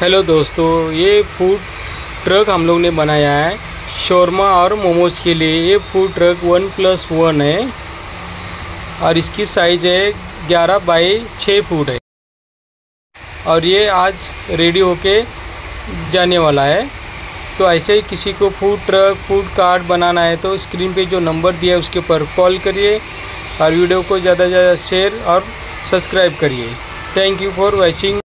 Hello दोस्तों, ये food truck हम लोग ने बनाया है शौरमा और मोमोज़ के लिए। ये फूड ट्रक 1+1 है और इसकी साइज़ है 11 बाई 6 फुट है और ये आज रेडी होके जाने वाला है। तो ऐसे ही किसी को फूड ट्रक फूड कार्ट बनाना है तो स्क्रीन पे जो नंबर दिया है उसके पर कॉल करिए और वीडियो को ज़्यादा से ज़्यादा शेयर और सब्सक्राइब करिए। Thank you for watching.